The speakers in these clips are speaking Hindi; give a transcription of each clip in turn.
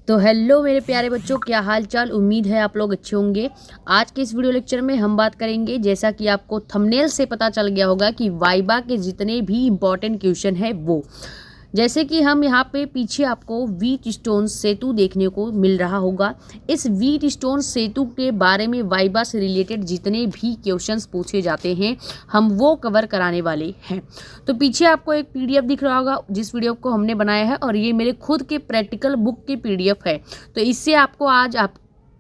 तो हेलो मेरे प्यारे बच्चों, क्या हाल चाल। उम्मीद है आप लोग अच्छे होंगे। आज के इस वीडियो लेक्चर में हम बात करेंगे, जैसा कि आपको थंबनेल से पता चल गया होगा, कि वाइबा के जितने भी इम्पॉर्टेंट क्वेश्चन है वो, जैसे कि हम यहाँ पे पीछे आपको व्हीट स्टोन सेतु देखने को मिल रहा होगा। इस व्हीट स्टोन सेतु के बारे में वाइबा से रिलेटेड जितने भी क्वेश्चंस पूछे जाते हैं हम वो कवर कराने वाले हैं। तो पीछे आपको एक पीडीएफ दिख रहा होगा जिस पीडीएफ को हमने बनाया है, और ये मेरे खुद के प्रैक्टिकल बुक की पीडीएफ है। तो इससे आपको आज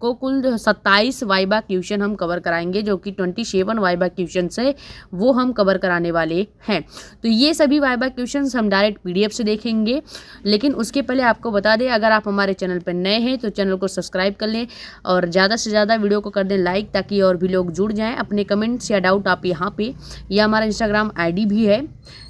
को कुल 27 वाइबा क्वेश्चन हम कवर कराएंगे, जो कि 27 वाइबा क्वेश्चन है वो हम कवर कराने वाले हैं। तो ये सभी वाइबा क्वेश्चन हम डायरेक्ट पीडीएफ से देखेंगे, लेकिन उसके पहले आपको बता दें, अगर आप हमारे चैनल पर नए हैं तो चैनल को सब्सक्राइब कर लें और ज़्यादा से ज़्यादा वीडियो को कर दें लाइक, ताकि और भी लोग जुड़ जाएँ। अपने कमेंट्स या डाउट आप यहाँ पे, या हमारा इंस्टाग्राम आईडी भी है।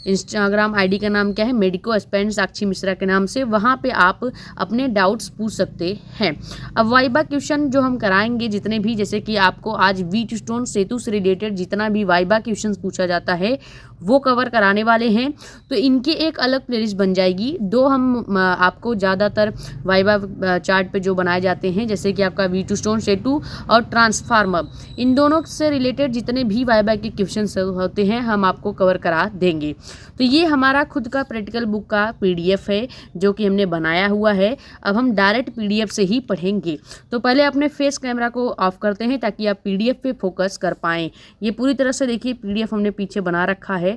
इंस्टाग्राम आईडी का नाम क्या है, मेडिको एस्पिरेंट साक्षी मिश्रा के नाम से। वहाँ पे आप अपने डाउट्स पूछ सकते हैं। अब वाइबा क्वेश्चन जो हम कराएंगे जितने भी, जैसे कि आपको आज व्हीट स्टोन सेतु से रिलेटेड जितना भी वाइबा क्वेश्चन पूछा जाता है वो कवर कराने वाले हैं। तो इनकी एक अलग प्लेलिस्ट बन जाएगी। दो हम आपको ज़्यादातर वाइबा चार्ट पे जो बनाए जाते हैं, जैसे कि आपका व्हीट स्टोन सेतु और ट्रांसफार्मर, इन दोनों से रिलेटेड जितने भी वाइबा के क्वेश्चन होते हैं हम आपको कवर करा देंगे। तो ये हमारा खुद का प्रैक्टिकल बुक का पीडीएफ है जो कि हमने बनाया हुआ है। अब हम डायरेक्ट पीडीएफ से ही पढ़ेंगे। तो पहले अपने फेस कैमरा को ऑफ करते हैं ताकि आप पीडीएफ पे फोकस कर पाएँ। ये पूरी तरह से देखिए पीडीएफ हमने पीछे बना रखा है।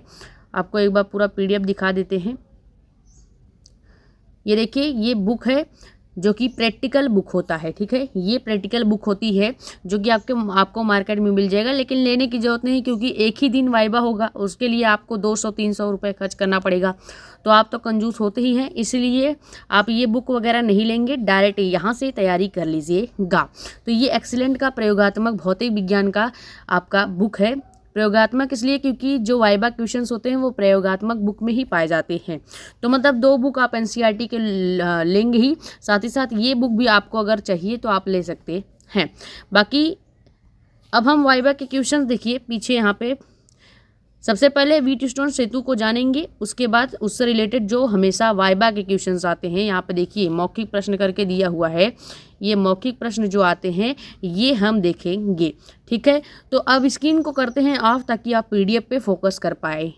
आपको एक बार पूरा पीडीएफ दिखा देते हैं। ये देखिए, ये बुक है जो कि प्रैक्टिकल बुक होता है। ठीक है, ये प्रैक्टिकल बुक होती है जो कि आपको मार्केट में मिल जाएगा, लेकिन लेने की ज़रूरत नहीं, क्योंकि एक ही दिन वाइबा होगा, उसके लिए आपको 200-300 रुपये खर्च करना पड़ेगा। तो आप तो कंजूस होते ही हैं, इसलिए आप ये बुक वगैरह नहीं लेंगे, डायरेक्ट यहाँ से तैयारी कर लीजिएगा। तो ये एक्सीलेंट का प्रयोगात्मक भौतिक विज्ञान का आपका बुक है। प्रयोगात्मक इसलिए क्योंकि जो वाइबा क्वेश्चंस होते हैं वो प्रयोगात्मक बुक में ही पाए जाते हैं। तो मतलब दो बुक आप एनसीईआरटी के लेंगे ही, साथ ही साथ ये बुक भी आपको अगर चाहिए तो आप ले सकते हैं। बाकी अब हम वाइबा के क्वेश्चंस देखिए पीछे यहाँ पे। सबसे पहले व्हीट स्टोन सेतु को जानेंगे, उसके बाद उससे रिलेटेड जो हमेशा वाइबा के क्वेश्चंस आते हैं, यहाँ पे देखिए मौखिक प्रश्न करके दिया हुआ है। ये मौखिक प्रश्न जो आते हैं ये हम देखेंगे। ठीक है, तो अब स्क्रीन को करते हैं ऑफ ताकि आप पीडीएफ पे फोकस कर पाए।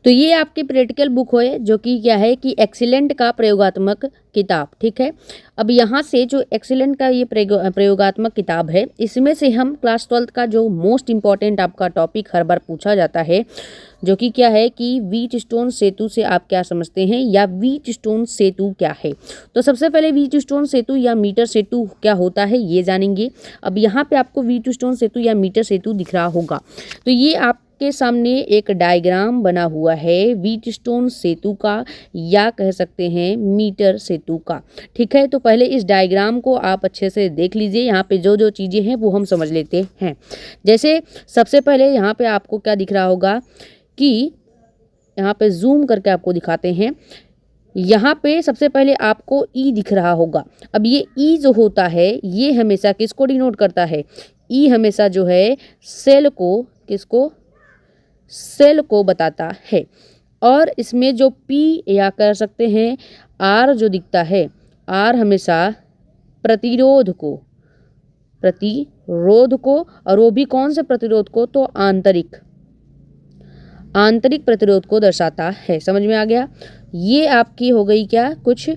तो ये आपकी प्रैक्टिकल बुक है जो कि क्या है कि एक्सीलेंट का प्रयोगात्मक किताब। ठीक है, अब यहाँ से जो एक्सीलेंट का ये प्रयोगात्मक किताब है, इसमें से हम क्लास 12 का जो मोस्ट इम्पॉर्टेंट आपका टॉपिक हर बार पूछा जाता है, जो कि क्या है कि व्हीट स्टोन सेतु से आप क्या समझते हैं, या व्हीट स्टोन सेतु क्या है। तो सबसे पहले व्हीट स्टोन सेतु या मीटर सेतु क्या होता है ये जानेंगे। अब यहाँ पे आपको व्हीट स्टोन सेतु या मीटर सेतु दिख रहा होगा। तो ये आपके सामने एक डायग्राम बना हुआ है व्हीट स्टोन सेतु का, या कह सकते हैं मीटर सेतु का। ठीक है, तो पहले इस डायग्राम को आप अच्छे से देख लीजिए। यहाँ पे जो जो चीज़ें हैं वो हम समझ लेते हैं। जैसे सबसे पहले यहाँ पे आपको क्या दिख रहा होगा कि यहाँ पे जूम करके आपको दिखाते हैं। यहाँ पे सबसे पहले आपको ई दिख रहा होगा। अब ये ई जो होता है ये हमेशा किसको डिनोट करता है, ई हमेशा जो है सेल को बताता है। और इसमें जो पी या कर सकते हैं आर जो दिखता है, आर हमेशा प्रतिरोध को, और वो भी कौन से प्रतिरोध को, तो आंतरिक प्रतिरोध को दर्शाता है। समझ में आ गया। ये आपकी हो गई क्या कुछ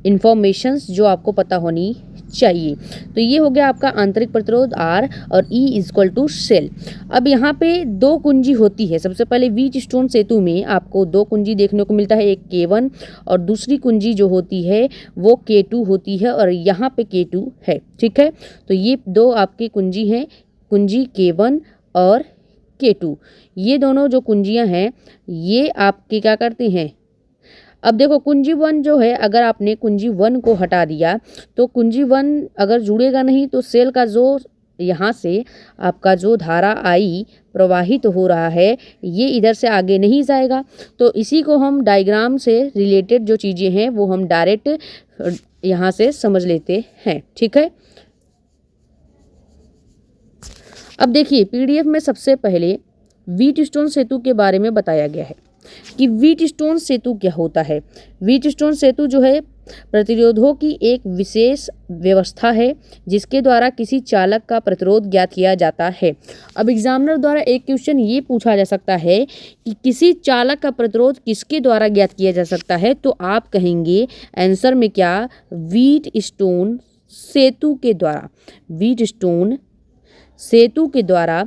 इंफॉर्मेशंस जो आपको पता होनी चाहिए। तो ये हो गया आपका आंतरिक प्रतिरोध आर, और ई इक्वल टू सेल। अब यहाँ पे दो कुंजी होती है। सबसे पहले व्हीट स्टोन सेतु में आपको दो कुंजी देखने को मिलता है, एक K1 और दूसरी कुंजी जो होती है वो K2 होती है, और यहाँ पे K2 है। ठीक है, तो ये दो आपकी कुंजी हैं, कुंजी K1 और K2। ये दोनों जो कुंजियां हैं ये आपके क्या करती हैं। अब देखो कुंजी 1 जो है, अगर आपने कुंजी 1 को हटा दिया तो कुंजी 1 अगर जुड़ेगा नहीं तो सेल का जो यहाँ से आपका जो धारा आई प्रवाहित हो रहा है ये इधर से आगे नहीं जाएगा। तो इसी को हम डायग्राम से रिलेटेड जो चीज़ें हैं वो हम डायरेक्ट यहाँ से समझ लेते हैं। ठीक है, अब देखिए पीडीएफ में सबसे पहले व्हीट स्टोन सेतु के बारे में बताया गया है। कि व्हीटस्टोन सेतु क्या होता है। व्हीटस्टोन सेतु जो है प्रतिरोधों की एक विशेष व्यवस्था है जिसके द्वारा किसी चालक का प्रतिरोध ज्ञात किया जाता है। अब एग्जामिनर द्वारा एक क्वेश्चन ये पूछा जा सकता है कि किसी चालक का प्रतिरोध किसके द्वारा ज्ञात किया जा सकता है, तो आप कहेंगे आंसर में क्या, व्हीटस्टोन सेतु के द्वारा। व्हीटस्टोन सेतु के द्वारा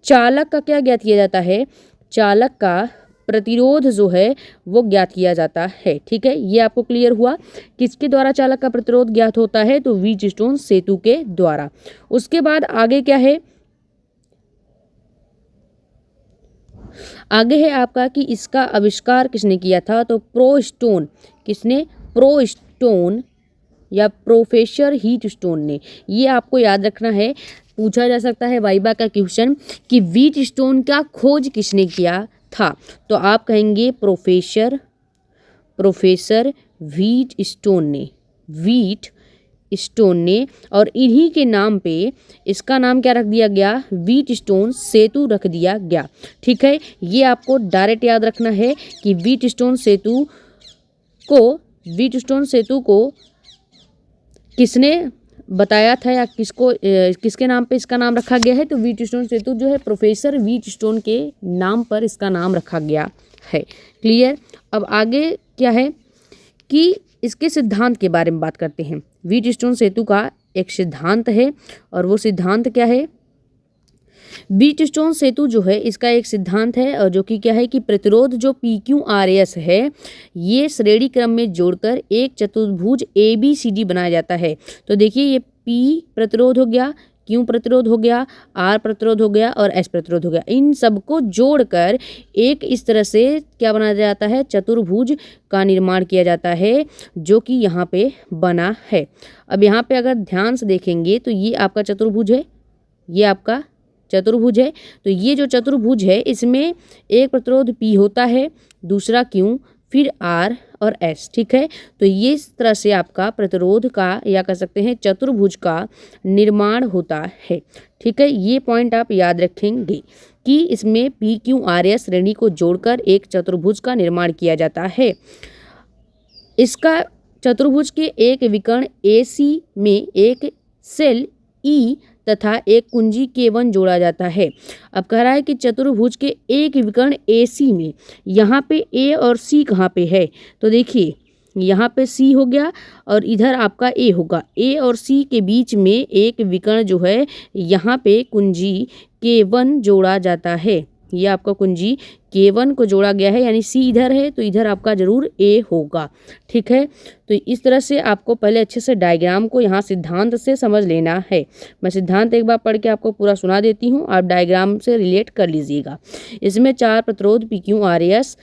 चालक का क्या ज्ञात किया जाता है, चालक का प्रतिरोध जो है वो ज्ञात किया जाता है। ठीक है, ये आपको क्लियर हुआ किसके द्वारा चालक का प्रतिरोध ज्ञात होता है, तो व्हीटस्टोन सेतु के द्वारा। उसके बाद आगे क्या है, आगे है आपका कि इसका आविष्कार किसने किया था, तो प्रोस्टोन। किसने, प्रोस्टोन या प्रोफेसर व्हीटस्टोन ने। ये आपको याद रखना है, पूछा जा सकता है वाइवा का क्वेश्चन कि व्हीटस्टोन का खोज किसने किया था, तो आप कहेंगे प्रोफेसर व्हीटस्टोन ने। व्हीटस्टोन ने, और इन्हीं के नाम पे इसका नाम क्या रख दिया गया, व्हीटस्टोन सेतु रख दिया गया। ठीक है, ये आपको डायरेक्ट याद रखना है कि व्हीटस्टोन सेतु को किसने बताया था या किसके नाम पे इसका नाम रखा गया है, तो व्हीटस्टोन सेतु जो है प्रोफेसर व्हीटस्टोन के नाम पर इसका नाम रखा गया है। क्लियर। अब आगे क्या है कि इसके सिद्धांत के बारे में बात करते हैं। व्हीटस्टोन सेतु का एक सिद्धांत है और वो सिद्धांत क्या है, व्हीटस्टोन सेतु जो है इसका एक सिद्धांत है और जो कि क्या है कि प्रतिरोध जो PQRS है ये श्रेणी क्रम में जोड़कर एक चतुर्भुज ABCD बनाया जाता है। तो देखिए ये P प्रतिरोध हो गया, Q प्रतिरोध हो गया, R प्रतिरोध हो गया और S प्रतिरोध हो गया। इन सबको जोड़कर एक इस तरह से क्या बनाया जाता है, चतुर्भुज का निर्माण किया जाता है जो कि यहाँ पे बना है। अब यहाँ पे अगर ध्यान से देखेंगे तो ये आपका चतुर्भुज है, ये आपका चतुर्भुज है। तो ये जो चतुर्भुज है इसमें एक प्रतिरोध P होता है, दूसरा Q, फिर R और S। ठीक है, तो ये इस तरह से आपका प्रतिरोध का या कह सकते हैं चतुर्भुज का निर्माण होता है। ठीक है, ये पॉइंट आप याद रखेंगे कि इसमें PQRS श्रेणी को जोड़कर एक चतुर्भुज का निर्माण किया जाता है। इसका चतुर्भुज के एक विकर्ण AC में एक सेल E तथा एक कुंजी K1 जोड़ा जाता है। अब कह रहा है कि चतुर्भुज के एक विकर्ण AC में यहाँ पे A और C कहाँ पे है, तो देखिए यहाँ पे C हो गया और इधर आपका A होगा। A और C के बीच में एक विकर्ण जो है यहाँ पे कुंजी K1 जोड़ा जाता है। ये आपका कुंजी K1 को जोड़ा गया है, यानी C इधर है तो इधर आपका जरूर A होगा। ठीक है, तो इस तरह से आपको पहले अच्छे से डायग्राम को यहाँ सिद्धांत से समझ लेना है। मैं सिद्धांत एक बार पढ़ के आपको पूरा सुना देती हूँ, आप डायग्राम से रिलेट कर लीजिएगा। इसमें 4 प्रतिरोध PQRS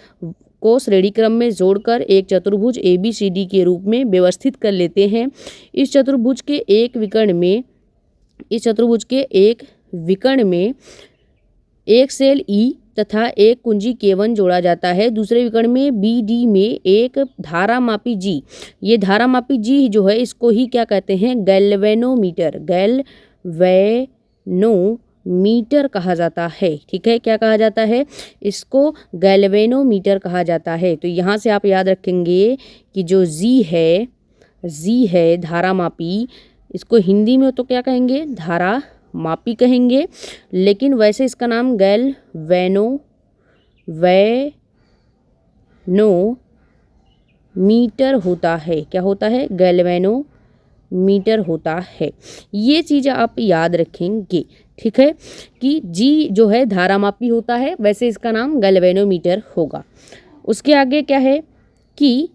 को श्रेणी क्रम में जोड़कर एक चतुर्भुज ABCD के रूप में व्यवस्थित कर लेते हैं। इस चतुर्भुज के एक विकर्ण में एक सेल E तथा एक कुंजी K1 जोड़ा जाता है। दूसरे विकर्ण में BD में एक धारामापी G। ये धारामापी G जो है इसको ही क्या कहते हैं, गैल्वेनोमीटर कहा जाता है। ठीक है, क्या कहा जाता है, इसको गैल्वेनोमीटर कहा जाता है। तो यहाँ से आप याद रखेंगे कि जो G है धारामापी, इसको हिंदी में तो क्या कहेंगे, धारामापी कहेंगे, लेकिन वैसे इसका नाम गैल्वेनोमीटर होता है। क्या होता है, गैल्वेनोमीटर होता है। ये चीज़ आप याद रखेंगे। ठीक है, कि G जो है धारामापी होता है, वैसे इसका नाम गैल्वेनोमीटर होगा। उसके आगे क्या है कि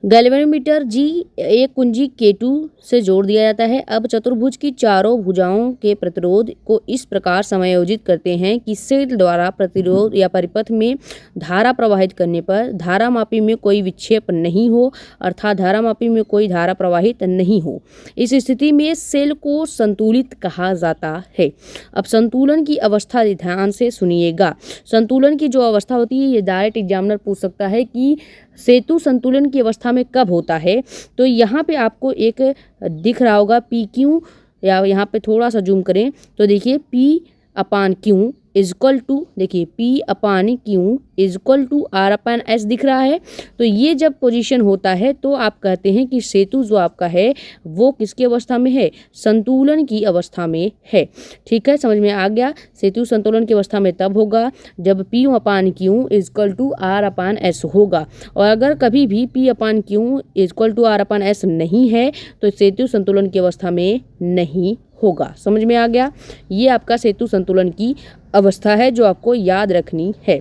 गैल्वेनोमीटर G एक कुंजी K2 से जोड़ दिया जाता है। अब चतुर्भुज की चारों भुजाओं के प्रतिरोध को इस प्रकार समायोजित करते हैं कि सेल द्वारा प्रतिरोध या परिपथ में धारा प्रवाहित करने पर धारामापी में कोई विक्षेप नहीं हो, अर्थात धारामापी में कोई धारा प्रवाहित नहीं हो। इस स्थिति में सेल को संतुलित कहा जाता है। अब संतुलन की अवस्था ध्यान से सुनिएगा। संतुलन की जो अवस्था होती है ये डायरेक्ट एग्जामिनर पूछ सकता है कि सेतु संतुलन की अवस्था में कब होता है। तो यहाँ पे आपको एक दिख रहा होगा PQ, या यहाँ पे थोड़ा सा जूम करें तो देखिए P/Q इजक्वल टू, देखिए P upon Q is equal to R upon S दिख रहा है। तो ये जब पोजीशन होता है तो आप कहते हैं कि सेतु जो आपका है वो किसकी अवस्था में है, संतुलन की अवस्था में है। ठीक है, समझ में आ गया। सेतु संतुलन की अवस्था में तब होगा जब P upon Q is equal to R upon S होगा। और अगर कभी भी P upon Q is equal to R upon S नहीं है तो सेतु संतुलन की अवस्था में नहीं होगा। समझ में आ गया। ये आपका सेतु संतुलन की अवस्था है जो आपको याद रखनी है।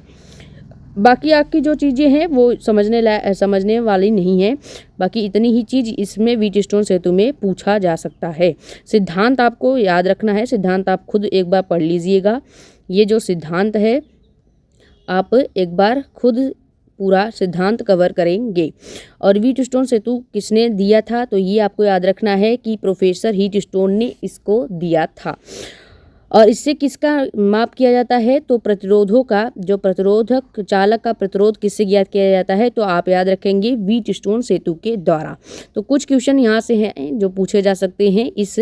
बाकी आपकी जो चीज़ें हैं वो समझने वाली नहीं है। बाकी इतनी ही चीज़ इसमें व्हीटस्टोन सेतु में पूछा जा सकता है। सिद्धांत आपको याद रखना है, सिद्धांत आप खुद एक बार पढ़ लीजिएगा। ये जो सिद्धांत है आप एक बार खुद पूरा सिद्धांत कवर करेंगे। और व्हीटस्टोन सेतु किसने दिया था, तो ये आपको याद रखना है कि प्रोफेसर व्हीटस्टोन ने इसको दिया था। और इससे किसका माप किया जाता है, तो प्रतिरोधों का, जो प्रतिरोधक चालक का प्रतिरोध किससे ज्ञात किया जाता है, तो आप याद रखेंगे व्हीटस्टोन सेतु के द्वारा। तो कुछ क्वेश्चन यहाँ से हैं जो पूछे जा सकते हैं इस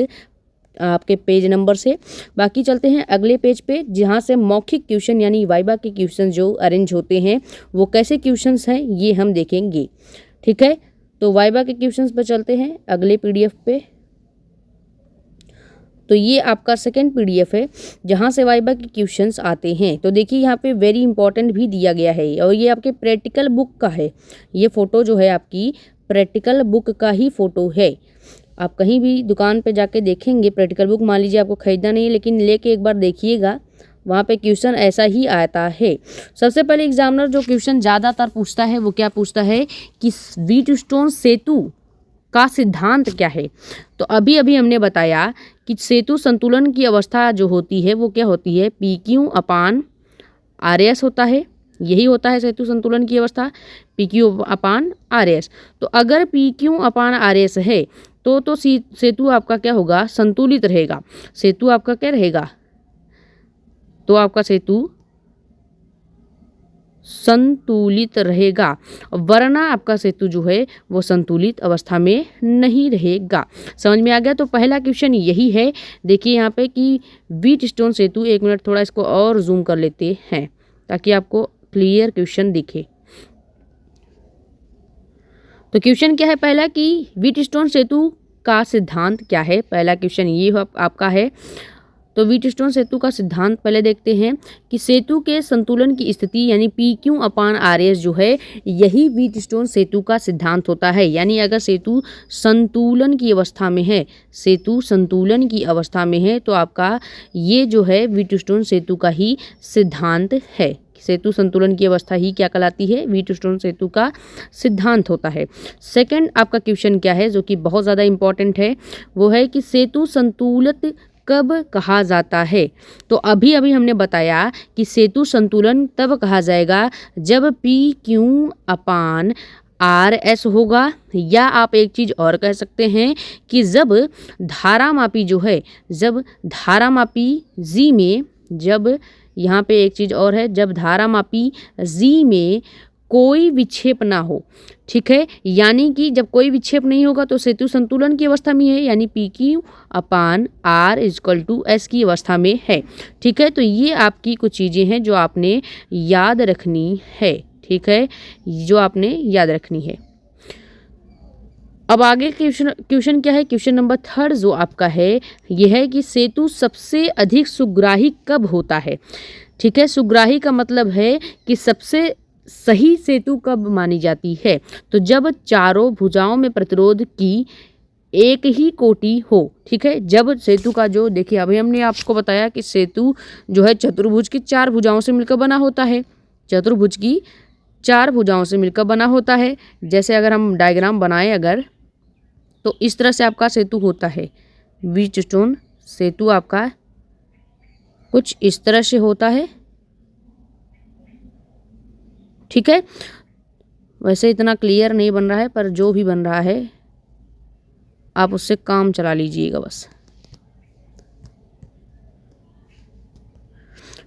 आपके पेज नंबर से। बाकी चलते हैं अगले पेज पे, जहाँ से मौखिक क्वेश्चन यानी वाइबा के क्वेश्चन जो अरेंज होते हैं वो कैसे क्वेश्चंस हैं ये हम देखेंगे। ठीक है, तो वाइबा के क्वेश्चंस पे चलते हैं अगले PDF पे। तो ये आपका सेकंड PDF है जहाँ से वाइबा के क्वेश्चंस आते हैं। तो देखिए यहाँ पे वेरी इंपॉर्टेंट भी दिया गया है और ये आपके प्रैक्टिकल बुक का है। ये फ़ोटो जो है आपकी प्रैक्टिकल बुक का ही फ़ोटो है। आप कहीं भी दुकान पे जाके देखेंगे प्रैक्टिकल बुक, मान लीजिए आपको खरीदना नहीं है लेकिन लेके एक बार देखिएगा, वहाँ पे क्वेश्चन ऐसा ही आता है। सबसे पहले एग्जामिनर जो क्वेश्चन ज़्यादातर पूछता है वो क्या पूछता है कि व्हीटस्टोन सेतु का सिद्धांत क्या है। तो अभी अभी हमने बताया कि सेतु संतुलन की अवस्था जो होती है वो क्या होती है, PQ अपान RS होता है। यही होता है सेतु संतुलन की अवस्था, PQ अपान RS। तो अगर PQ अपान RS है तो सेतु आपका क्या होगा, संतुलित रहेगा। सेतु आपका क्या रहेगा, तो आपका सेतु संतुलित रहेगा, वरना आपका सेतु जो है वो संतुलित अवस्था में नहीं रहेगा। समझ में आ गया। तो पहला क्वेश्चन यही है। देखिए यहाँ पे कि व्हीटस्टोन सेतु, एक मिनट थोड़ा इसको और जूम कर लेते हैं ताकि आपको क्लियर क्वेश्चन दिखे। तो क्वेश्चन क्या है पहला कि व्हीटस्टोन सेतु का सिद्धांत क्या है। पहला क्वेश्चन ये आपका है। तो व्हीटस्टोन सेतु का सिद्धांत पहले देखते हैं कि सेतु के संतुलन की स्थिति यानी PQ अपान RS जो है यही व्हीटस्टोन सेतु का सिद्धांत होता है। यानी अगर सेतु संतुलन की अवस्था में है, सेतु संतुलन की अवस्था में है तो आपका ये जो है व्हीटस्टोन सेतु का ही सिद्धांत है। सेतु संतुलन की अवस्था ही क्या कहलाती है, व्हीटस्टोन सेतु का सिद्धांत होता है। सेकंड आपका क्वेश्चन क्या है जो कि बहुत ज़्यादा इंपॉर्टेंट है, वो है कि सेतु संतुलित कब कहा जाता है। तो अभी अभी हमने बताया कि सेतु संतुलन तब कहा जाएगा जब PQ अपान RS होगा, या आप एक चीज़ और कह सकते हैं कि जब धारामापी जो है, जब धारामापी G में, जब यहाँ पे एक चीज़ और है, जब धारामापी G में कोई विक्षेप ना हो। ठीक है, यानी कि जब कोई विक्षेप नहीं होगा तो सेतु संतुलन की अवस्था में है, यानी PQ upon R is equal to S की अवस्था में है। ठीक है, तो ये आपकी कुछ चीज़ें हैं जो आपने याद रखनी है। ठीक है, जो आपने याद रखनी है। अब आगे क्वेश्चन क्या है, क्वेश्चन नंबर 3 जो आपका है ये है कि सेतु सबसे अधिक सुग्राही कब होता है। ठीक है, सुग्राही का मतलब है कि सबसे सही सेतु कब मानी जाती है, तो जब चारों भुजाओं में प्रतिरोध की एक ही कोटि हो। ठीक है, जब सेतु का जो, देखिए अभी हमने आपको बताया कि सेतु जो है चतुर्भुज की 4 भुजाओं से मिलकर बना होता है, चतुर्भुज की 4 भुजाओं से मिलकर बना होता है। जैसे अगर हम डायग्राम बनाएं अगर, तो इस तरह से आपका सेतु होता है। व्हीटस्टोन सेतु आपका कुछ इस तरह से होता है। ठीक है, वैसे इतना क्लियर नहीं बन रहा है पर जो भी बन रहा है आप उससे काम चला लीजिएगा बस।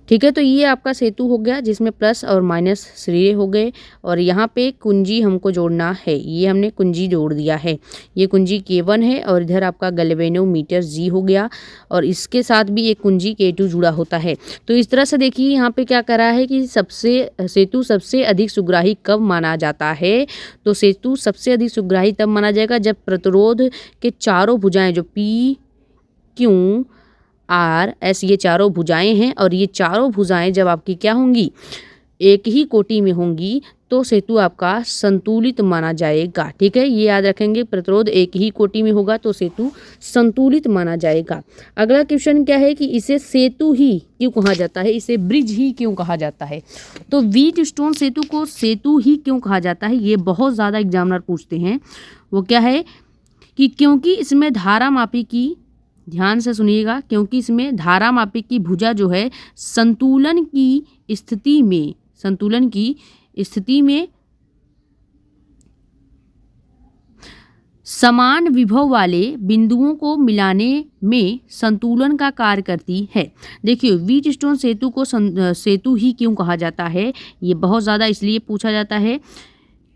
ठीक है। तो ये आपका सेतु हो गया जिसमें प्लस और माइनस सिरे हो गए और यहाँ पे कुंजी हमको जोड़ना है, ये हमने कुंजी जोड़ दिया है। ये कुंजी K1 है और इधर आपका गैल्वेनोमीटर G हो गया और इसके साथ भी एक कुंजी K2 जुड़ा होता है। तो इस तरह से देखिए यहाँ पे क्या करा है कि सेतु सबसे अधिक सुग्राही कब माना जाता है। तो सेतु सबसे अधिक सुग्राही तब माना जाएगा जब प्रतिरोध के चारों भुजाएं जो P, Q, R, S ये चारों भुजाएं हैं और ये चारों भुजाएं जब आपकी क्या होंगी, एक ही कोटि में होंगी तो सेतु आपका संतुलित माना जाएगा। ठीक है, ये याद रखेंगे, प्रतिरोध एक ही कोटि में होगा तो सेतु संतुलित माना जाएगा। अगला क्वेश्चन क्या है कि इसे सेतु ही क्यों कहा जाता है, इसे ब्रिज ही क्यों कहा जाता है। तो व्हीटस्टोन सेतु को सेतु ही क्यों कहा जाता है, ये बहुत ज़्यादा एग्जामिनर पूछते हैं। वो क्या है कि क्योंकि इसमें धारा मापी की, ध्यान से सुनिएगा, क्योंकि इसमें धारा मापी की भुजा जो है संतुलन की स्थिति में समान विभव वाले बिंदुओं को मिलाने में संतुलन का कार्य करती है। देखिए व्हीटस्टोन सेतु को सेतु ही क्यों कहा जाता है, ये बहुत ज़्यादा इसलिए पूछा जाता है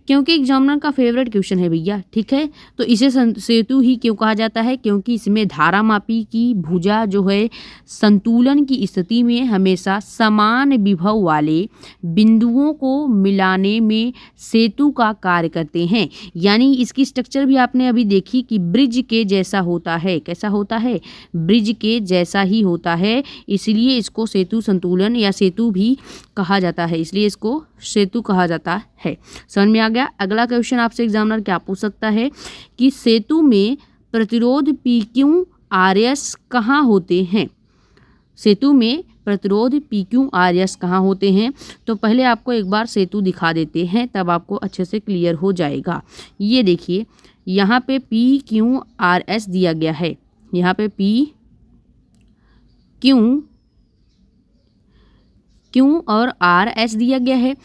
क्योंकि एग्जामिनर का फेवरेट क्वेश्चन है भैया। ठीक है, तो इसे सेतु ही क्यों कहा जाता है, क्योंकि इसमें धारा मापी की भुजा जो है संतुलन की स्थिति में हमेशा समान विभव वाले बिंदुओं को मिलाने में सेतु का कार्य करते हैं। यानी इसकी स्ट्रक्चर भी आपने अभी देखी कि ब्रिज के जैसा होता है। कैसा होता है, ब्रिज के जैसा ही होता है, इसलिए इसको सेतु संतुलन या सेतु भी कहा जाता है, इसलिए इसको सेतु कहा जाता है। समझ में आ गया। अगला क्वेश्चन आपसे एग्जामिनर क्या पूछ सकता है कि सेतु में प्रतिरोध PQRS कहाँ होते हैं। सेतु में प्रतिरोध PQRS कहाँ होते हैं। तो पहले आपको एक बार सेतु दिखा देते हैं, तब आपको अच्छे से क्लियर हो जाएगा। ये देखिए यहाँ पे PQRS दिया गया है, यहाँ पे Q और RS दिया गया है।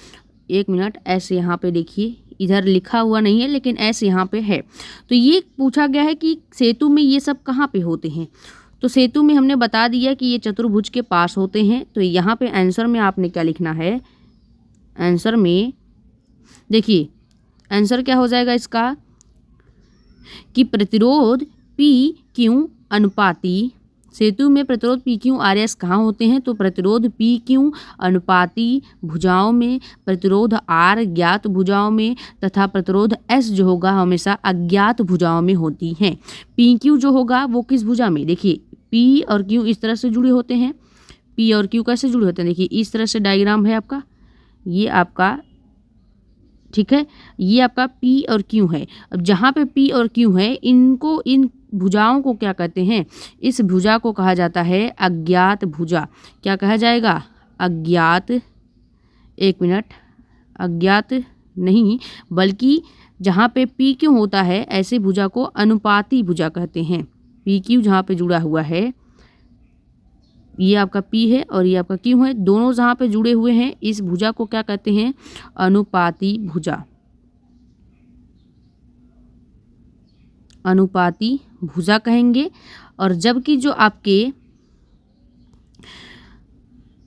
एक मिनट, S यहाँ पे देखिए, इधर लिखा हुआ नहीं है लेकिन S यहाँ पे है। तो ये पूछा गया है कि सेतु में ये सब कहाँ पे होते हैं। तो सेतु में हमने बता दिया कि ये चतुर्भुज के पास होते हैं। तो यहाँ पे आंसर में आपने क्या लिखना है, आंसर में देखिए आंसर क्या हो जाएगा इसका कि प्रतिरोध PQ अनुपाती, सेतु में प्रतिरोध PQRS कहाँ होते हैं। तो प्रतिरोध PQ अनुपाती भुजाओं में, प्रतिरोध R ज्ञात भुजाओं में तथा प्रतिरोध S जो होगा हमेशा अज्ञात भुजाओं में होती हैं। PQ जो होगा वो किस भुजा में, देखिए P और Q इस तरह से जुड़े होते हैं। P और Q कैसे जुड़े होते हैं, देखिए इस तरह से डायग्राम है आपका, ये आपका, ठीक है, ये आपका P और Q है। अब जहाँ पे P और Q है, इनको, इन भुजाओं को क्या कहते हैं, इस भुजा को कहा जाता है अज्ञात भुजा। क्या कहा जाएगा, अज्ञात, एक मिनट, अज्ञात नहीं बल्कि जहाँ पे PQ होता है ऐसे भुजा को अनुपाती भुजा कहते हैं। PQ जहाँ पे जुड़ा हुआ है, ये आपका P है और ये आपका Q है, दोनों जहाँ पे जुड़े हुए हैं इस भुजा को क्या कहते हैं, अनुपाती भुजा। अनुपाती भुजा कहेंगे। और जबकि जो आपके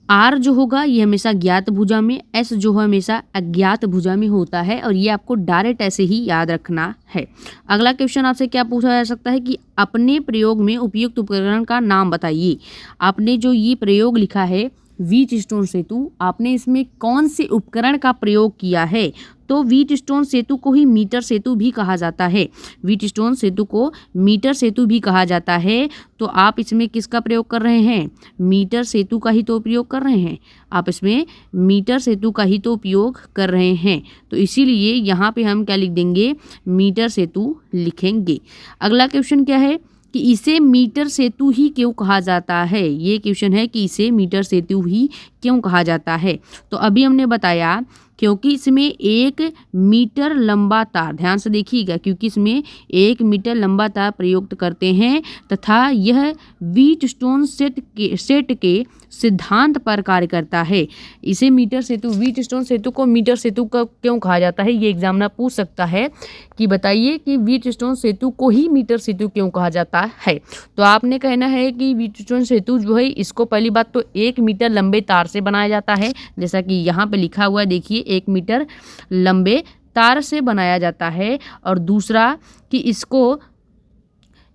R जो होगा ये हमेशा ज्ञात भुजा में, S जो है हमेशा अज्ञात भुजा में होता है और ये आपको डायरेक्ट ऐसे ही याद रखना है। अगला क्वेश्चन आपसे क्या पूछा जा सकता है कि अपने प्रयोग में उपयुक्त उपकरण का नाम बताइए। आपने जो ये प्रयोग लिखा है व्हीटस्टोन सेतु, आपने इसमें कौन से उपकरण का प्रयोग किया है। तो व्हीटस्टोन सेतु को ही मीटर सेतु भी कहा जाता है। व्हीटस्टोन सेतु को मीटर सेतु भी कहा जाता है। तो आप इसमें किसका प्रयोग कर रहे हैं, मीटर सेतु का ही तो उपयोग कर रहे हैं। आप इसमें मीटर सेतु का ही तो उपयोग कर रहे हैं, तो इसीलिए यहाँ पे हम क्या लिख देंगे, मीटर सेतु लिखेंगे। अगला क्वेश्चन क्या है कि इसे मीटर सेतु ही क्यों कहा जाता है। ये क्वेश्चन है कि इसे मीटर सेतु ही क्यों कहा जाता है? तो अभी हमने बताया क्योंकि इसमें 1 मीटर लंबा तार, ध्यान से देखिएगा, क्योंकि इसमें 1 मीटर लंबा तार प्रयुक्त करते हैं तथा यह व्हीटस्टोन सेट के सिद्धांत पर कार्य करता है। इसे मीटर सेतु, व्हीटस्टोन सेतु को मीटर सेतु का क्यों कहा जाता है, ये एग्जामिनर पूछ सकता है कि बताइए कि व्हीटस्टोन सेतु को ही मीटर सेतु क्यों कहा जाता है। तो आपने कहना है कि व्हीटस्टोन सेतु जो है इसको पहली बात तो 1 मीटर लंबे तार से बनाया जाता है, जैसा कि यहाँ पे लिखा हुआ है, देखिए 1 मीटर लंबे तार से बनाया जाता है। और दूसरा कि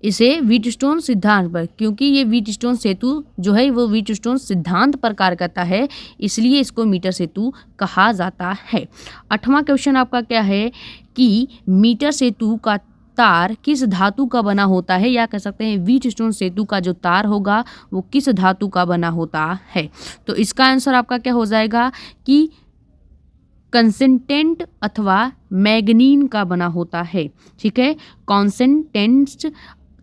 इसे व्हीटस्टोन सिद्धांत पर, क्योंकि ये व्हीटस्टोन सेतु जो है वो व्हीटस्टोन सिद्धांत पर कार्य करता है, इसलिए इसको मीटर सेतु कहा जाता है। 8वां क्वेश्चन आपका क्या है कि मीटर सेतु का तार किस धातु का बना होता है, या कह सकते हैं व्हीटस्टोन सेतु का जो तार होगा वो किस धातु का बना होता है। तो इसका आंसर आपका क्या हो जाएगा कि कंसेंटेंट अथवा मैग्नीन का बना होता है। ठीक है, कॉन्सेंटेंट्स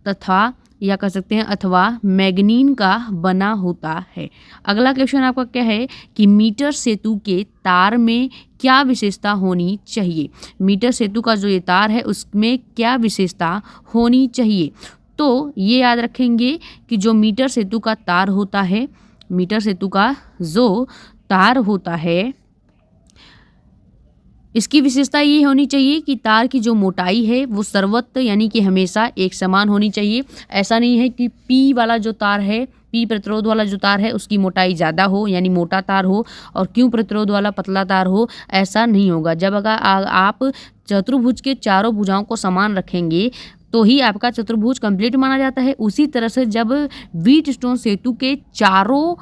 तथा या कह सकते हैं अथवा मैग्नीन का बना होता है। अगला क्वेश्चन आपका क्या है कि मीटर सेतु के तार में क्या विशेषता होनी चाहिए। मीटर सेतु का जो ये तार है उसमें क्या विशेषता होनी चाहिए। तो ये याद रखेंगे कि जो मीटर सेतु का तार होता है, मीटर सेतु का जो तार होता है इसकी विशेषता ये होनी चाहिए कि तार की जो मोटाई है वो सर्वत्र यानी कि हमेशा एक समान होनी चाहिए। ऐसा नहीं है कि पी वाला जो तार है, पी प्रतिरोध वाला जो तार है उसकी मोटाई ज़्यादा हो यानी मोटा तार हो और क्यू प्रतिरोध वाला पतला तार हो, ऐसा नहीं होगा। जब अगर आप चतुर्भुज के चारों भुजाओं को समान रखेंगे तो ही आपका चतुर्भुज कंप्लीट माना जाता है। उसी तरह से जब व्हीटस्टोन सेतु के चारों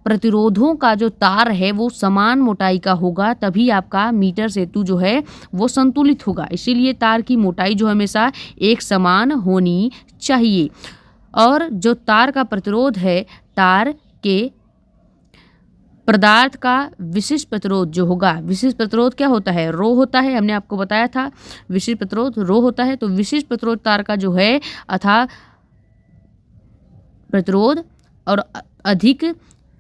प्रतिरोधों का जो तार है वो समान मोटाई का होगा, तभी आपका मीटर सेतु जो है वो संतुलित होगा। इसीलिए तार की मोटाई जो हमेशा एक समान होनी चाहिए। और जो तार का प्रतिरोध है, तार के पदार्थ का विशिष्ट प्रतिरोध जो होगा, विशिष्ट प्रतिरोध क्या होता है, रो होता है, हमने आपको बताया था विशिष्ट प्रतिरोध रो होता है। तो विशिष्ट प्रतिरोध तार का जो है अथा प्रतिरोध और अधिक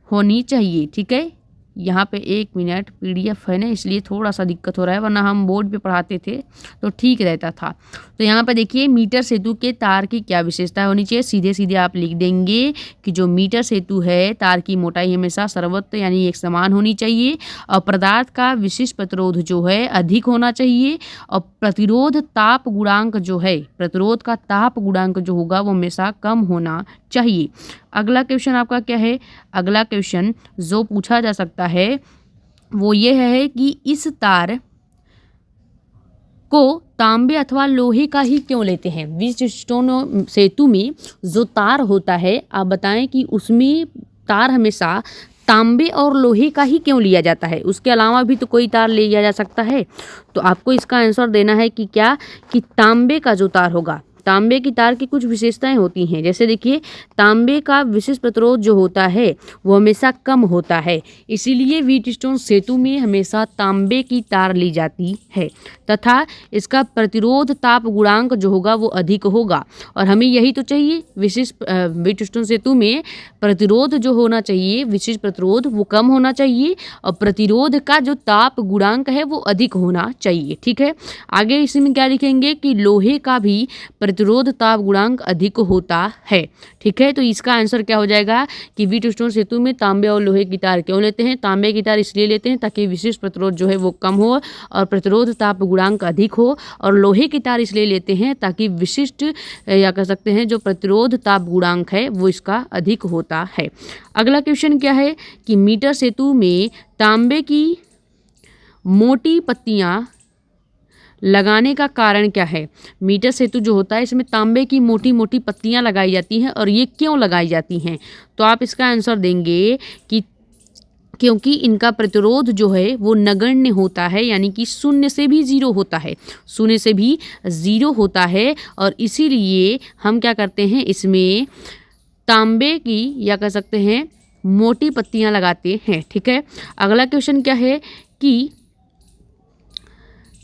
होनी चाहिए। ठीक है, यहाँ पे 1 मिनट PDF है ना, इसलिए थोड़ा सा दिक्कत हो रहा है, वरना हम बोर्ड पे पढ़ाते थे तो ठीक रहता था। तो यहाँ पे देखिए मीटर सेतु के तार की क्या विशेषता होनी चाहिए। सीधे सीधे आप लिख देंगे कि जो मीटर सेतु है तार की मोटाई हमेशा सर्वत्र यानी एक समान होनी चाहिए और पदार्थ का विशिष्ट प्रतिरोध जो है अधिक होना चाहिए और प्रतिरोध ताप गुणांक जो है, प्रतिरोध का ताप गुणांक जो होगा वो हमेशा कम होना चाहिए। अगला क्वेश्चन आपका क्या है, अगला क्वेश्चन जो पूछा जा सकता है वो ये है कि इस तार को तांबे अथवा लोहे का ही क्यों लेते हैं। व्हीटस्टोन सेतु में जो तार होता है आप बताएं कि उसमें तार हमेशा तांबे और लोहे का ही क्यों लिया जाता है, उसके अलावा भी तो कोई तार लिया जा सकता है। तो आपको इसका आंसर देना है कि क्या, कि तांबे का जो तार होगा, तांबे की तार की कुछ विशेषताएं होती हैं। जैसे देखिए तांबे का विशिष्ट प्रतिरोध जो होता है वो हमेशा कम होता है, इसीलिए व्हीटस्टोन सेतु में हमेशा तांबे की तार ली जाती है तथा इसका प्रतिरोध ताप गुणांक जो होगा वो अधिक होगा। और हमें यही तो चाहिए, विशिष्ट व्हीटस्टोन सेतु में प्रतिरोध जो होना चाहिए, विशिष्ट प्रतिरोध वो कम होना चाहिए और प्रतिरोध का जो ताप गुणांक है वो अधिक होना चाहिए। ठीक है, आगे इसमें क्या लिखेंगे कि लोहे का भी प्रतिरोध ताप गुणांक अधिक होता है। ठीक है, तो इसका आंसर क्या हो जाएगा कि व्हीटस्टोन सेतु में तांबे और लोहे की तार क्यों लेते हैं। तांबे की तार इसलिए लेते हैं ताकि विशिष्ट प्रतिरोध जो है वो कम हो और प्रतिरोध ताप गुणांक अधिक हो, और लोहे की तार इसलिए लेते हैं ताकि विशिष्ट या कह सकते हैं जो प्रतिरोध ताप गुणांक है वो इसका अधिक होता है। अगला क्वेश्चन क्या है कि मीटर सेतु में तांबे की मोटी पत्तियां लगाने का कारण क्या है। मीटर सेतु जो होता है इसमें तांबे की मोटी मोटी पत्तियां लगाई जाती हैं, और ये क्यों लगाई जाती हैं। तो आप इसका आंसर देंगे कि क्योंकि इनका प्रतिरोध जो है वो नगण्य होता है, यानी कि 0 से भी 0 होता है, 0 से भी 0 होता है, और इसीलिए हम क्या करते हैं इसमें तांबे की या कह सकते हैं मोटी पत्तियां लगाते हैं। ठीक है, अगला क्वेश्चन क्या है कि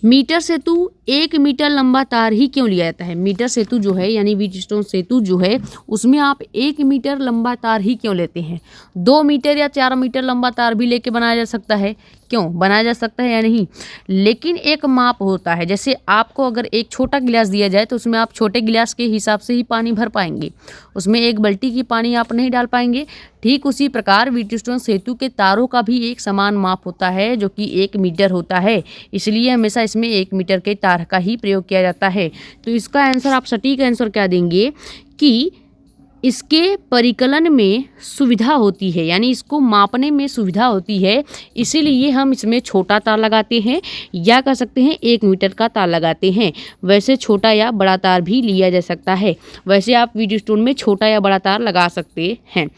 मीटर सेतु 1 मीटर लंबा तार ही क्यों लिया जाता है? मीटर सेतु जो है यानी व्हीटस्टोन सेतु जो है उसमें आप 1 मीटर लंबा तार ही क्यों लेते हैं? 2 मीटर या 4 मीटर लंबा तार भी लेके बनाया जा सकता है, क्यों बनाया जा सकता है या नहीं, लेकिन एक माप होता है। जैसे आपको अगर एक छोटा गिलास दिया जाए तो उसमें आप छोटे गिलास के हिसाब से ही पानी भर पाएंगे, उसमें एक बाल्टी की पानी आप नहीं डाल पाएंगे। ठीक उसी प्रकार व्हीटस्टोन सेतु के तारों का भी एक समान माप होता है जो कि 1 मीटर होता है, इसलिए हमेशा इसमें 1 मीटर के तार का ही प्रयोग किया जाता है। तो इसका आंसर आप सटीक आंसर क्या देंगे कि इसके परिकलन में सुविधा होती है, यानी इसको मापने में सुविधा होती है, इसीलिए हम इसमें छोटा तार लगाते हैं या कह सकते हैं 1 मीटर का तार लगाते हैं। वैसे छोटा या बड़ा तार भी लिया जा सकता है, वैसे आप व्हीटस्टोन में छोटा या बड़ा तार लगा सकते हैं।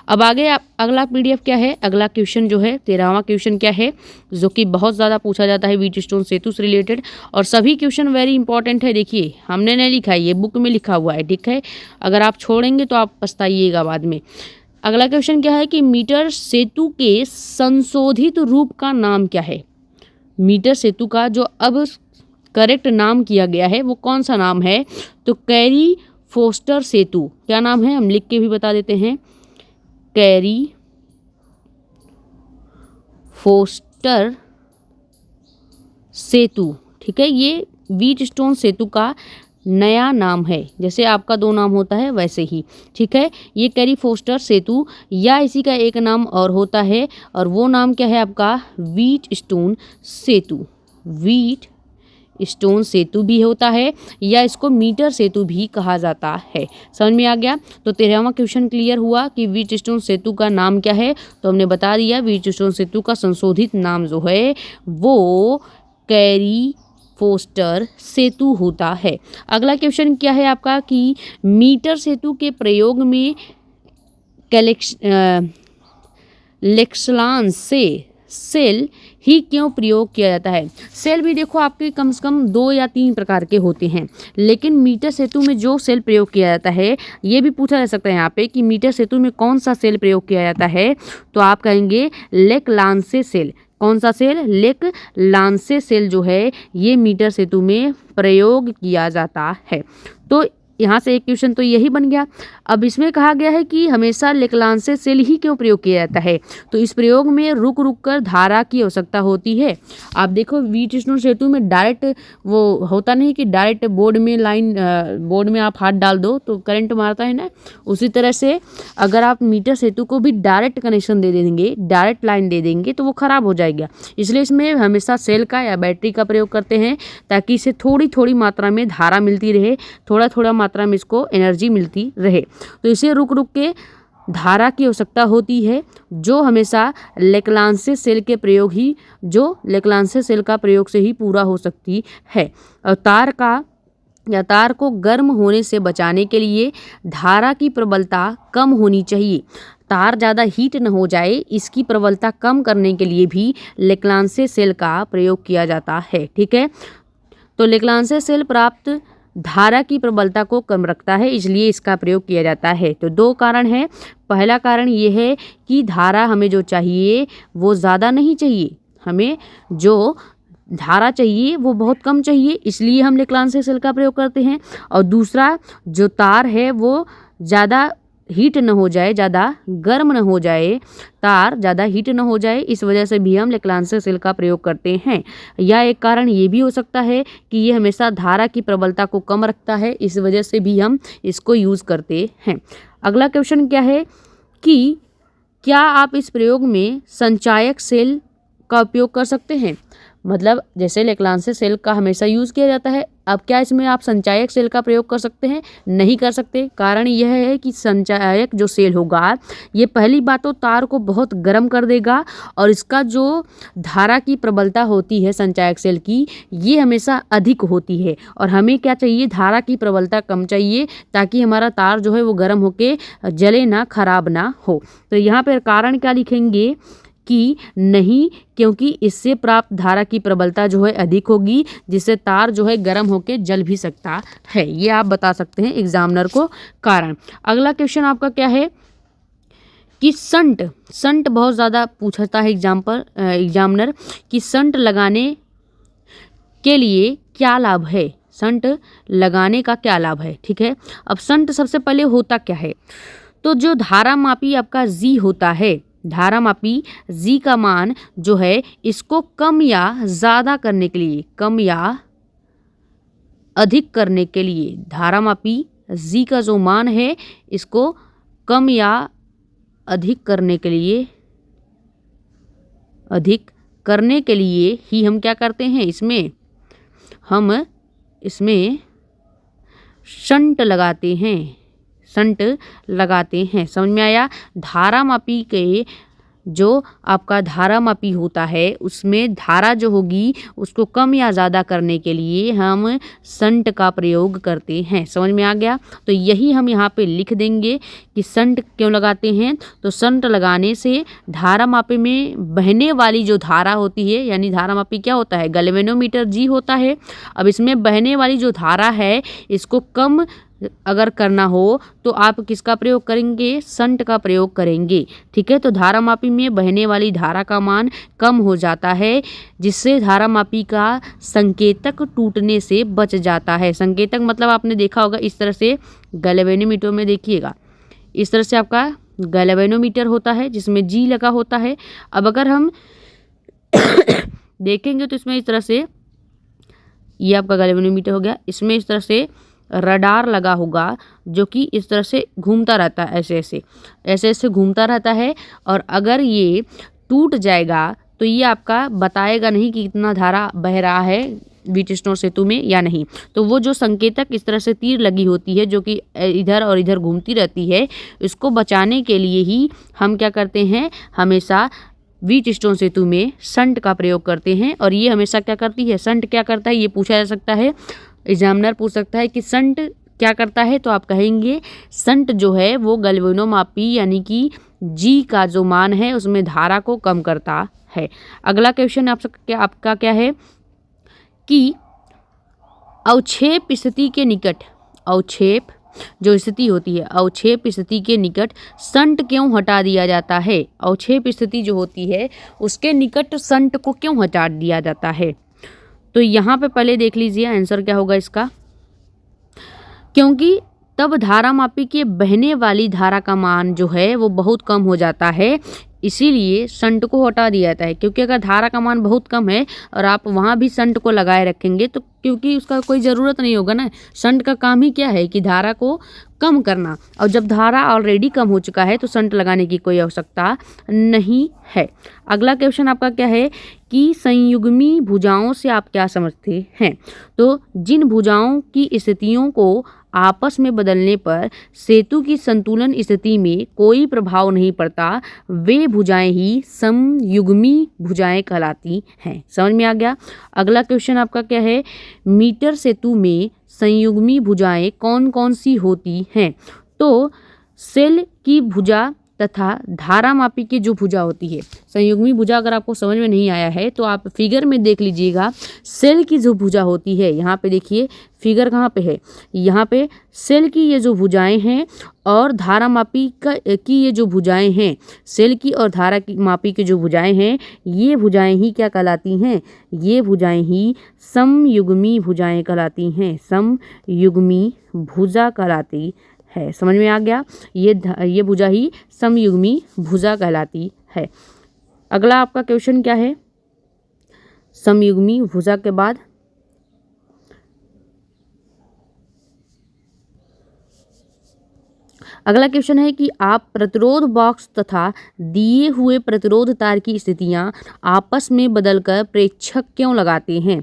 अब आगे आप अगला पीडीएफ क्या है, अगला क्वेश्चन जो है 13वां क्वेश्चन क्या है, जो कि बहुत ज़्यादा पूछा जाता है व्हीटस्टोन सेतु से रिलेटेड, और सभी क्वेश्चन वेरी इंपॉर्टेंट है। देखिए हमने नहीं लिखा है, ये बुक में लिखा हुआ है, ठीक है, अगर आप छोड़ेंगे तो आप पछताइएगा बाद में। अगला क्वेश्चन क्या है कि मीटर सेतु के संशोधित रूप का नाम क्या है? मीटर सेतु का जो अब करेक्ट नाम किया गया है वो कौन सा नाम है? तो कैरी फोस्टर सेतु, क्या नाम है हम लिख के भी बता देते हैं, कैरी फोस्टर सेतु, ठीक है, ये व्हीटस्टोन सेतु का नया नाम है, जैसे आपका 2 नाम होता है वैसे ही, ठीक है। ये कैरी फोस्टर सेतु या इसी का एक नाम और होता है, और वो नाम क्या है आपका? व्हीटस्टोन सेतु। व्हीटस्टोन सेतु भी होता है या इसको मीटर सेतु भी कहा जाता है। समझ में आ गया? तो 13वां क्वेश्चन क्लियर हुआ कि व्हीटस्टोन सेतु का नाम क्या है, तो हमने बता दिया व्हीटस्टोन सेतु का संशोधित नाम जो है वो कैरी फोस्टर सेतु होता है। अगला क्वेश्चन क्या है आपका कि मीटर सेतु के प्रयोग में लेक्सलान से सेल ही क्यों प्रयोग किया जाता है? सेल भी देखो आपके कम से कम 2 या 3 प्रकार के होते हैं, लेकिन मीटर सेतु में जो सेल प्रयोग किया जाता है ये भी पूछा जा सकता है यहाँ पे कि मीटर सेतु में कौन सा सेल प्रयोग किया जाता है, तो आप कहेंगे लेक्लांसे सेल। कौन सा सेल? लेक्लांसे सेल जो है ये मीटर सेतु में प्रयोग किया जाता है। तो यहाँ से एक क्वेश्चन तो यही बन गया। अब इसमें कहा गया है कि हमेशा लेक्लांसे सेल ही क्यों प्रयोग किया जाता है, तो इस प्रयोग में रुक रुक कर धारा की आवश्यकता होती है। आप देखो व्हीटस्टोन सेतु में डायरेक्ट वो होता नहीं कि डायरेक्ट बोर्ड में लाइन बोर्ड में आप हाथ डाल दो तो करंट मारता है ना, उसी तरह से अगर आप मीटर सेतु को भी डायरेक्ट कनेक्शन दे देंगे, डायरेक्ट लाइन दे देंगे तो वो ख़राब हो जाएगा। इसलिए इसमें हमेशा सेल का या बैटरी का प्रयोग करते हैं ताकि इसे थोड़ी थोड़ी मात्रा में धारा मिलती रहे, थोड़ा थोड़ा मात्रा में इसको एनर्जी मिलती रहे। तो इसे रुक रुक के धारा की आवश्यकता होती है जो हमेशा लेक्लांसे सेल के प्रयोग ही जो लेक्लांसे सेल का प्रयोग से ही पूरा हो सकती है। और तार को गर्म होने से बचाने के लिए धारा की प्रबलता कम होनी चाहिए। तार ज़्यादा हीट न हो जाए इसकी प्रबलता कम करने के लिए भी लेक्लांसे सेल का प्रयोग किया जाता है, ठीक है। तो लेक्लांसे सेल प्राप्त धारा की प्रबलता को कम रखता है, इसलिए इसका प्रयोग किया जाता है। तो 2 कारण हैं। पहला कारण ये है कि धारा हमें जो चाहिए वो ज़्यादा नहीं चाहिए, हमें जो धारा चाहिए वो बहुत कम चाहिए, इसलिए हम लेक्लांसे सेल का प्रयोग करते हैं। और दूसरा जो तार है वो ज़्यादा हीट न हो जाए, ज़्यादा गर्म न हो जाए, तार ज़्यादा हीट न हो जाए, इस वजह से भी हम लेक्लांसे सेल का प्रयोग करते हैं। या एक कारण ये भी हो सकता है कि ये हमेशा धारा की प्रबलता को कम रखता है, इस वजह से भी हम इसको यूज़ करते हैं। अगला क्वेश्चन क्या है कि क्या आप इस प्रयोग में संचायक सेल का उपयोग कर सकते हैं? मतलब जैसे लेक्लांसे सेल का हमेशा यूज़ किया जाता है, अब क्या इसमें आप संचायक सेल का प्रयोग कर सकते हैं? नहीं कर सकते। कारण यह है कि संचायक जो सेल होगा ये पहली बात तो तार को बहुत गर्म कर देगा, और इसका जो धारा की प्रबलता होती है संचायक सेल की ये हमेशा अधिक होती है, और हमें क्या चाहिए? धारा की प्रबलता कम चाहिए ताकि हमारा तार जो है वो गर्म होके जले ना, खराब ना हो। तो यहाँ पर कारण क्या लिखेंगे कि नहीं, क्योंकि इससे प्राप्त धारा की प्रबलता जो है अधिक होगी, जिससे तार जो है गर्म होकर जल भी सकता है। ये आप बता सकते हैं एग्जामिनर को कारण। अगला क्वेश्चन आपका क्या है कि संट बहुत ज़्यादा पूछता है एग्जामिनर कि संट लगाने के लिए क्या लाभ है, शंट लगाने का क्या लाभ है। ठीक है, अब शंट सबसे पहले होता क्या है, तो जो धारामापी आपका जी होता है, धारामापी जी का मान जो है इसको कम या ज़्यादा करने के लिए, कम या अधिक करने के लिए, धारामापी जी का जो मान है इसको कम या अधिक करने के लिए, अधिक करने के लिए ही हम क्या करते हैं, हम इसमें शंट लगाते हैं, शंट लगाते हैं। समझ में आया। धारामापी के जो आपका धारामापी होता है उसमें धारा जो होगी उसको कम या ज़्यादा करने के लिए हम शंट का प्रयोग करते हैं। समझ में आ गया। तो यही हम यहाँ पे लिख देंगे कि शंट क्यों लगाते हैं। तो शंट लगाने से धारामापी में बहने वाली जो धारा होती है, यानी धारामापी क्या होता है, गैल्वेनोमीटर जी होता है। अब इसमें बहने वाली जो धारा है इसको कम अगर करना हो तो आप किसका प्रयोग करेंगे, शंट का प्रयोग करेंगे। ठीक है, तो धारामापी में बहने वाली धारा का मान कम हो जाता है, जिससे धारामापी का संकेतक टूटने से बच जाता है। संकेतक मतलब आपने देखा होगा इस तरह से गैल्वेनोमीटर में, देखिएगा इस तरह से आपका गैल्वेनोमीटर होता है जिसमें जी लगा होता है। अब अगर हम देखेंगे तो इसमें इस तरह से, ये आपका गैल्वेनोमीटर हो गया, इसमें इस तरह से रडार लगा होगा जो कि इस तरह से घूमता रहता है, ऐसे ऐसे घूमता रहता है। और अगर ये टूट जाएगा तो ये आपका बताएगा नहीं कि कितना धारा बह रहा है व्हीटस्टोन सेतु में या नहीं। तो वो जो संकेतक इस तरह से तीर लगी होती है जो कि इधर और इधर घूमती रहती है, इसको बचाने के लिए ही हम क्या करते हैं, हमेशा व्हीटस्टोन सेतु में शंट का प्रयोग करते हैं। और ये हमेशा क्या करती है, शंट क्या करता है, ये पूछा जा सकता है, एग्जामिनर पूछ सकता है कि शंट क्या करता है। तो आप कहेंगे शंट जो है वो गैल्वेनोमापी यानी कि जी का जो मान है उसमें धारा को कम करता है। अगला क्वेश्चन आपका क्या है कि अवक्षेप स्थिति के निकट, अवक्षेप जो स्थिति होती है, अवक्षेप स्थिति के निकट शंट क्यों हटा दिया जाता है। अवक्षेप स्थिति जो होती है उसके निकट शंट को क्यों हटा दिया जाता है। तो यहाँ पे पहले देख लीजिए आंसर क्या होगा इसका, क्योंकि तब धारामापी के बहने वाली धारा का मान जो है वो बहुत कम हो जाता है, इसीलिए शंट को हटा दिया जाता है। क्योंकि अगर धारा का मान बहुत कम है और आप वहाँ भी शंट को लगाए रखेंगे तो क्योंकि उसका कोई ज़रूरत नहीं होगा ना। शंट का काम ही क्या है कि धारा को कम करना, और जब धारा ऑलरेडी कम हो चुका है तो शंट लगाने की कोई आवश्यकता नहीं है। अगला क्वेश्चन आपका क्या है कि संयुग्मी भुजाओं से आप क्या समझते हैं। तो जिन भुजाओं की स्थितियों को आपस में बदलने पर सेतु की संतुलन स्थिति में कोई प्रभाव नहीं पड़ता, वे भुजाएं ही समयुग्मी भुजाएं कहलाती हैं। समझ में आ गया। अगला क्वेश्चन आपका क्या है, मीटर सेतु में संयुग्मी भुजाएं कौन कौन सी होती हैं। तो सेल की भुजा तथा धारामापी की जो भुजा होती है, संयुग्मी भुजा अगर आपको समझ में नहीं आया है तो आप फिगर में देख लीजिएगा। सेल की जो भुजा होती है, यहाँ पे देखिए फिगर कहाँ पे है, यहाँ पे सेल की ये जो भुजाएं हैं और धारामापी की ये जो भुजाएं हैं, सेल की और धारा की मापी की जो भुजाएं हैं, ये भुजाएं ही क्या कहलाती हैं, ये भुजाएं ही समयुग्मी भुजाएं कहलाती हैं, समयुग्मी भुजा कहलाती है। समझ में आ गया। ये भुजा ही समयुग्मी भुजा कहलाती है। अगला आपका क्वेश्चन क्या है, समयुग्मी भुजा के बाद अगला क्वेश्चन है कि आप प्रतिरोध बॉक्स तथा दिए हुए प्रतिरोध तार की स्थितियां आपस में बदलकर प्रेक्षक क्यों लगाते हैं।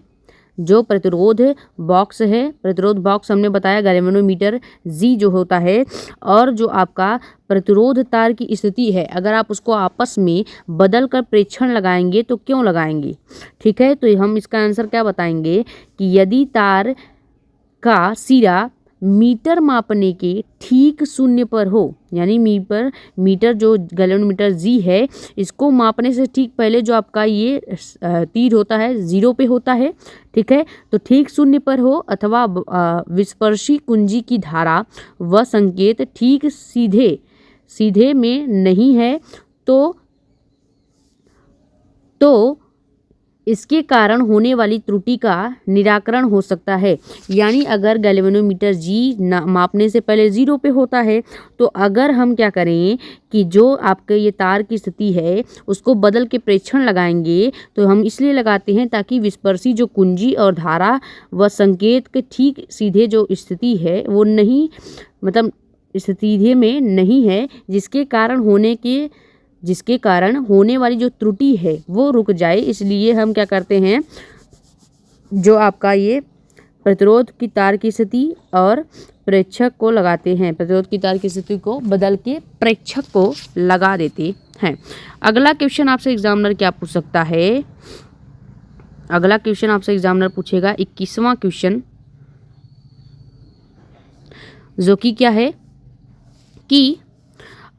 जो प्रतिरोध बॉक्स है, प्रतिरोध बॉक्स हमने बताया गैल्वेनोमीटर जी जो होता है, और जो आपका प्रतिरोध तार की स्थिति है अगर आप उसको आपस में बदल कर प्रेक्षण लगाएंगे तो क्यों लगाएंगे। ठीक है, तो हम इसका आंसर क्या बताएंगे कि यदि तार का सिरा मीटर मापने के ठीक शून्य पर हो, यानी मीटर जो गैल्वेनोमीटर जी है इसको मापने से ठीक पहले जो आपका ये तीर होता है जीरो पे होता है। ठीक है, तो ठीक शून्य पर हो अथवा विस्पर्शी कुंजी की धारा व संकेत ठीक सीधे में नहीं है तो इसके कारण होने वाली त्रुटि का निराकरण हो सकता है। यानी अगर गैल्वेनोमीटर जी मापने से पहले 0 पे होता है, तो अगर हम क्या करें कि जो आपके ये तार की स्थिति है उसको बदल के प्रेक्षण लगाएंगे, तो हम इसलिए लगाते हैं ताकि विस्पर्शी जो कुंजी और धारा व संकेत के ठीक सीधे जो स्थिति है वो नहीं, मतलब स्थिति में नहीं है, जिसके कारण होने वाली जो त्रुटि है वो रुक जाए। इसलिए हम क्या करते हैं, जो आपका ये प्रतिरोध की तार की स्थिति और प्रेक्षक को लगाते हैं, प्रतिरोध की तार की स्थिति को बदल के प्रेक्षक को लगा देते हैं। अगला क्वेश्चन आपसे एग्जामिनर क्या पूछ सकता है, अगला क्वेश्चन आपसे एग्जामिनर पूछेगा 21वां क्वेश्चन, जो कि क्या है कि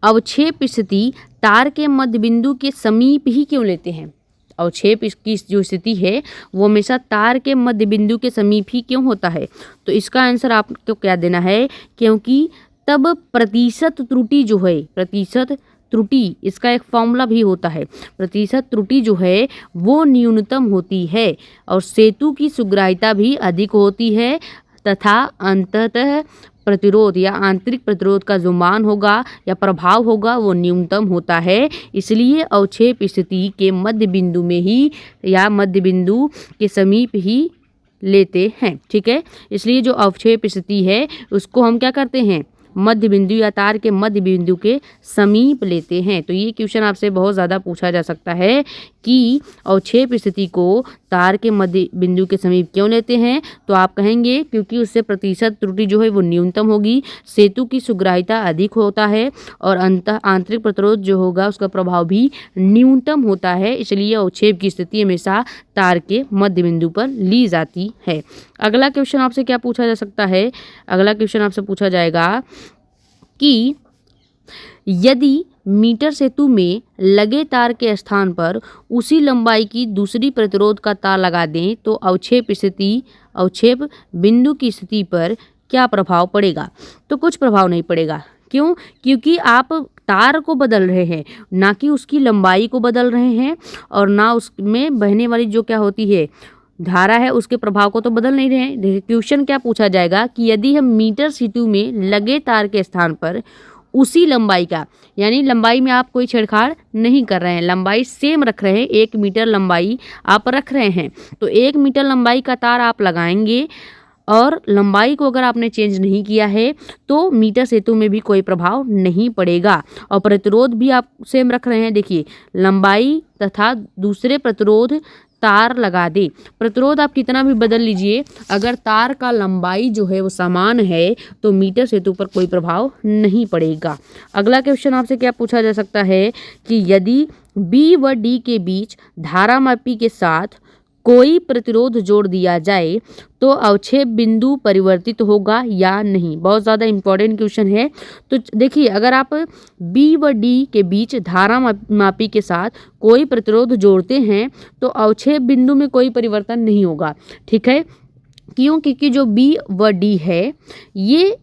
अवक्षेप स्थिति तार के मध्य बिंदु के समीप ही क्यों लेते हैं। अवक्षेप की जो स्थिति है वो हमेशा तार के मध्य बिंदु के समीप ही क्यों होता है। तो इसका आंसर आपको क्या देना है, क्योंकि तब प्रतिशत त्रुटि जो है, प्रतिशत त्रुटि इसका एक फॉर्मूला भी होता है, प्रतिशत त्रुटि जो है वो न्यूनतम होती है और सेतु की सुग्राह्यता भी अधिक होती है तथा अंततः प्रतिरोध या आंतरिक प्रतिरोध का जो मान होगा या प्रभाव होगा वो न्यूनतम होता है। इसलिए अवक्षेप स्थिति के मध्य बिंदु में ही या मध्य बिंदु के समीप ही लेते हैं। ठीक है, इसलिए जो अवक्षेप स्थिति है उसको हम क्या करते हैं, मध्य बिंदु या तार के मध्य बिंदु के समीप लेते हैं। तो ये क्वेश्चन आपसे बहुत ज़्यादा पूछा जा सकता है कि अवक्षेप स्थिति को तार के मध्य बिंदु के समीप क्यों लेते हैं। तो आप कहेंगे क्योंकि उससे प्रतिशत त्रुटि जो है वो न्यूनतम होगी, सेतु की सुग्राह्यता अधिक होता है और आंतरिक प्रतिरोध जो होगा उसका प्रभाव भी न्यूनतम होता है। इसलिए अवक्षेप की स्थिति हमेशा तार के मध्य बिंदु पर ली जाती है। अगला क्वेश्चन आपसे क्या पूछा जा सकता है, अगला क्वेश्चन आपसे पूछा जाएगा कि यदि मीटर सेतु में लगे तार के स्थान पर उसी लंबाई की दूसरी प्रतिरोध का तार लगा दें तो अवक्षेप बिंदु की स्थिति पर क्या प्रभाव पड़ेगा। तो कुछ प्रभाव नहीं पड़ेगा। क्यों? क्योंकि आप तार को बदल रहे हैं, ना कि उसकी लंबाई को बदल रहे हैं और ना उसमें बहने वाली जो क्या होती है धारा है उसके प्रभाव को तो बदल नहीं रहे हैं। देखिए क्वेश्चन क्या पूछा जाएगा कि यदि हम मीटर सेतु में लगे तार के स्थान पर उसी लंबाई का, यानी लंबाई में आप कोई छेड़छाड़ नहीं कर रहे हैं, लंबाई सेम रख रहे हैं, 1 मीटर लंबाई आप रख रहे हैं, तो 1 मीटर लंबाई का तार आप लगाएंगे और लंबाई को अगर आपने चेंज नहीं किया है तो मीटर सेतु में भी कोई प्रभाव नहीं पड़ेगा। और प्रतिरोध भी आप सेम रख रहे हैं, देखिए लंबाई तथा दूसरे प्रतिरोध तार लगा दे, प्रतिरोध आप कितना भी बदल लीजिए, अगर तार का लंबाई जो है वो समान है तो मीटर सेतु पर कोई प्रभाव नहीं पड़ेगा। अगला क्वेश्चन आपसे क्या पूछा जा सकता है कि यदि B व D के बीच धारामापी के साथ कोई प्रतिरोध जोड़ दिया जाए तो अवक्षेप बिंदु परिवर्तित होगा या नहीं। बहुत ज़्यादा इंपॉर्टेंट क्वेश्चन है। तो देखिए अगर आप B व D के बीच धारामापी के साथ कोई प्रतिरोध जोड़ते हैं तो अवक्षेप बिंदु में कोई परिवर्तन नहीं होगा। ठीक है, क्यों? क्योंकि जो B व D है ये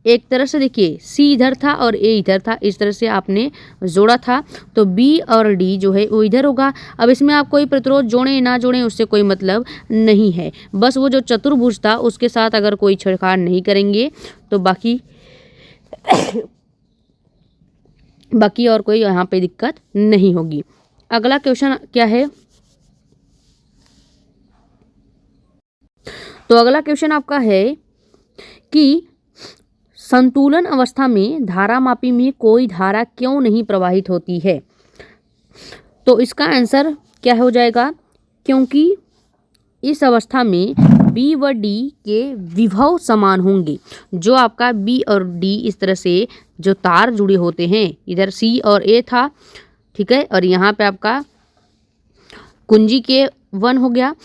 एक तरह से देखिए C इधर था और A इधर था, इस तरह से आपने जोड़ा था, तो B और D जो है वो इधर होगा। अब इसमें आप कोई प्रतिरोध जोड़ें ना जोड़ें उससे कोई मतलब नहीं है, बस वो जो चतुर्भुज था उसके साथ अगर कोई छेड़छाड़ नहीं करेंगे तो बाकी और कोई यहाँ पे दिक्कत नहीं होगी। अगला क्वेश्चन क्या है, तो अगला क्वेश्चन आपका है कि संतुलन अवस्था में धारामापी में कोई धारा क्यों नहीं प्रवाहित होती है। तो इसका आंसर क्या हो जाएगा, क्योंकि इस अवस्था में B व D के विभव समान होंगे। जो आपका B और D इस तरह से जो तार जुड़े होते हैं, इधर C और A था, ठीक है, और यहाँ पे आपका कुंजी के 1 हो गया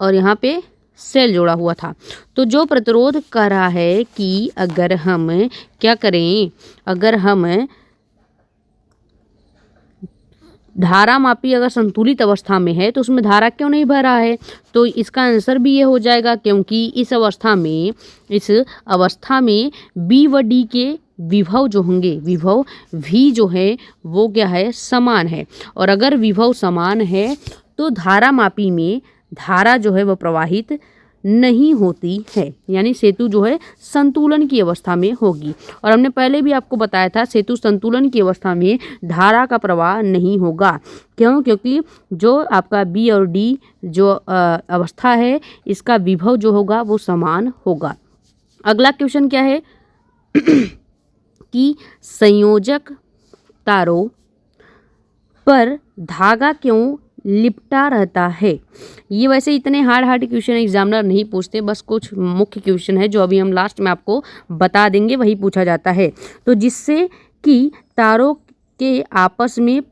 और यहाँ पे सेल जोड़ा हुआ था। तो जो प्रतिरोध कर रहा है कि अगर हम क्या करें, अगर हम धारामापी अगर संतुलित अवस्था में है तो उसमें धारा क्यों नहीं बह रहा है। तो इसका आंसर भी ये हो जाएगा क्योंकि इस अवस्था में B व D के विभव जो होंगे, विभव V जो है वो क्या है, समान है। और अगर विभव समान है तो धारामापी में धारा जो है वो प्रवाहित नहीं होती है, यानी सेतु जो है संतुलन की अवस्था में होगी। और हमने पहले भी आपको बताया था सेतु संतुलन की अवस्था में धारा का प्रवाह नहीं होगा। क्यों? क्योंकि जो आपका बी और डी जो अवस्था है इसका विभव जो होगा वो समान होगा। अगला क्वेश्चन क्या है कि संयोजक तारों पर धागा क्यों लिपटा रहता है। ये वैसे इतने हार्ड क्वेश्चन एग्जामिनर नहीं पूछते, बस कुछ मुख्य क्वेश्चन है जो अभी हम लास्ट में आपको बता देंगे, वही पूछा जाता है। तो जिससे कि तारों के आपस में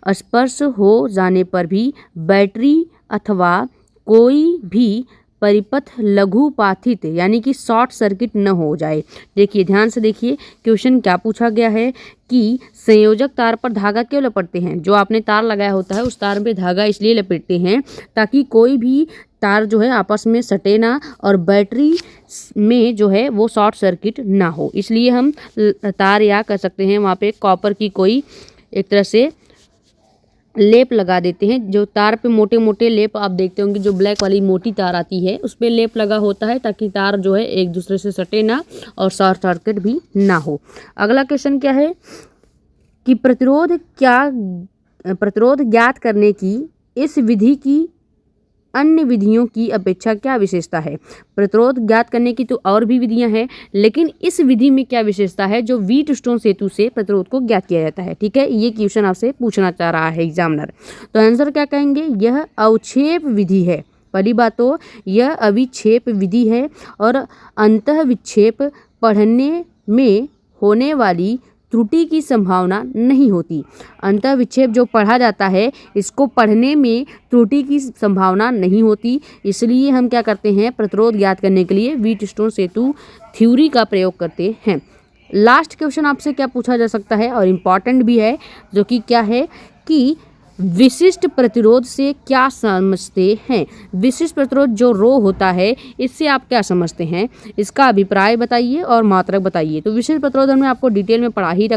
स्पर्श हो जाने पर भी बैटरी अथवा कोई भी परिपथ लघुपाथित यानी कि शॉर्ट सर्किट न हो जाए। देखिए ध्यान से देखिए क्वेश्चन क्या पूछा गया है कि संयोजक तार पर धागा क्यों लपेटते हैं। जो आपने तार लगाया होता है उस तार पे धागा इसलिए लपेटते हैं ताकि कोई भी तार जो है आपस में सटे ना और बैटरी में जो है वो शॉर्ट सर्किट ना हो, इसलिए हम तार या कह सकते हैं वहाँ पे कॉपर की कोई एक तरह से लेप लगा देते हैं। जो तार पे मोटे मोटे लेप आप देखते होंगे, जो ब्लैक वाली मोटी तार आती है उस पे लेप लगा होता है ताकि तार जो है एक दूसरे से सटे ना और शॉर्ट सर्किट भी ना हो। अगला क्वेश्चन क्या है कि प्रतिरोध ज्ञात करने की इस विधि की अन्य विधियों की अपेक्षा क्या विशेषता है। प्रतिरोध ज्ञात करने की तो और भी विधियां हैं, लेकिन इस विधि में क्या विशेषता है जो व्हीटस्टोन सेतु से प्रतिरोध को ज्ञात किया जाता है। ठीक है, ये क्वेश्चन आपसे पूछना चाह रहा है एग्जामिनर। तो आंसर क्या कहेंगे, यह अवक्षेप विधि है। पहली बात तो यह अविक्षेप विधि है और अंतः विक्षेप पढ़ने में होने वाली त्रुटि की संभावना नहीं होती। अंतः विक्षेप जो पढ़ा जाता है इसको पढ़ने में त्रुटि की संभावना नहीं होती, इसलिए हम क्या करते हैं प्रतिरोध ज्ञात करने के लिए व्हीटस्टोन सेतु थ्योरी का प्रयोग करते हैं। लास्ट क्वेश्चन आपसे क्या पूछा जा सकता है और इम्पॉर्टेंट भी है, जो कि क्या है कि विशिष्ट प्रतिरोध से क्या समझते हैं। विशिष्ट प्रतिरोध जो रो होता है इससे आप क्या समझते हैं, इसका अभिप्राय बताइए और मात्रक बताइए। तो विशिष्ट प्रतिरोध हमने आपको डिटेल में पढ़ा ही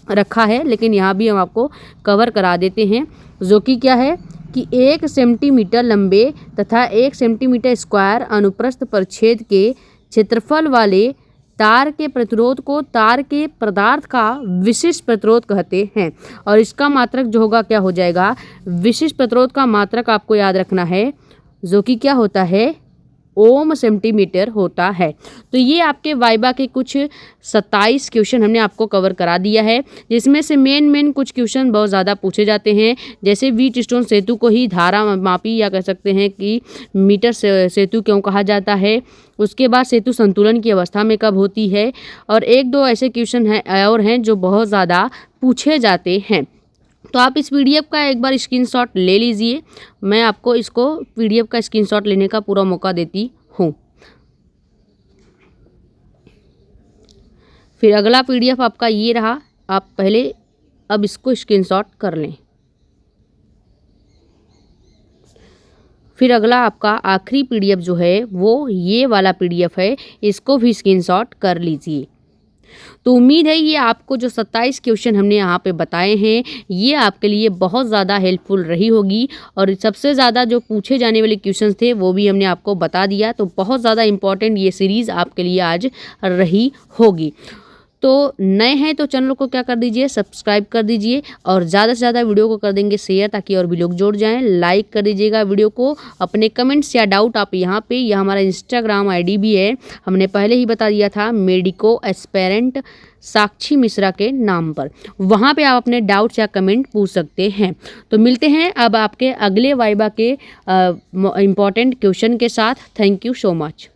रखा है, लेकिन यहाँ भी हम आपको कवर करा देते हैं, जो कि क्या है कि 1 सेंटीमीटर लंबे तथा 1 सेंटीमीटर स्क्वायर अनुप्रस्थ परिच्छेद के क्षेत्रफल वाले तार के प्रतिरोध को तार के पदार्थ का विशिष्ट प्रतिरोध कहते हैं। और इसका मात्रक जो होगा क्या हो जाएगा, विशिष्ट प्रतिरोध का मात्रक आपको याद रखना है, जो कि क्या होता है ओम सेंटीमीटर होता है। तो ये आपके वाइबा के कुछ 27 क्वेश्चन हमने आपको कवर करा दिया है, जिसमें से मेन कुछ क्वेश्चन बहुत ज़्यादा पूछे जाते हैं। जैसे व्हीटस्टोन सेतु को ही धारा मापी या कह सकते हैं कि मीटर सेतु क्यों कहा जाता है। उसके बाद सेतु संतुलन की अवस्था में कब होती है, और 1-2 ऐसे क्वेश्चन हैं और हैं जो बहुत ज़्यादा पूछे जाते हैं। तो आप इस पीडीएफ का एक बार स्क्रीनशॉट ले लीजिए, मैं आपको इसको पीडीएफ का स्क्रीनशॉट लेने का पूरा मौका देती हूँ। फिर अगला पीडीएफ आपका ये रहा, आप पहले अब इसको स्क्रीनशॉट कर लें। फिर अगला आपका आखिरी पीडीएफ जो है वो ये वाला पीडीएफ है, इसको भी स्क्रीनशॉट कर लीजिए। तो उम्मीद है ये आपको जो 27 क्वेश्चन हमने यहाँ पे बताए हैं ये आपके लिए बहुत ज़्यादा हेल्पफुल रही होगी, और सबसे ज़्यादा जो पूछे जाने वाले क्वेश्चंस थे वो भी हमने आपको बता दिया। तो बहुत ज़्यादा इम्पॉर्टेंट ये सीरीज़ आपके लिए आज रही होगी। तो नए हैं तो चैनल को क्या कर दीजिए, सब्सक्राइब कर दीजिए, और ज़्यादा से ज़्यादा वीडियो को कर देंगे शेयर ताकि और भी लोग जुड़ जाएं। लाइक कर दीजिएगा वीडियो को। अपने कमेंट्स या डाउट आप यहाँ पे, यह हमारा इंस्टाग्राम आईडी भी है, हमने पहले ही बता दिया था, मेडिको एस्पेरेंट साक्षी मिश्रा के नाम पर। वहाँ पे आप अपने डाउट्स या कमेंट पूछ सकते हैं। तो मिलते हैं अब आपके अगले वाइबा के इम्पॉर्टेंट क्वेश्चन के साथ। Thank you so much.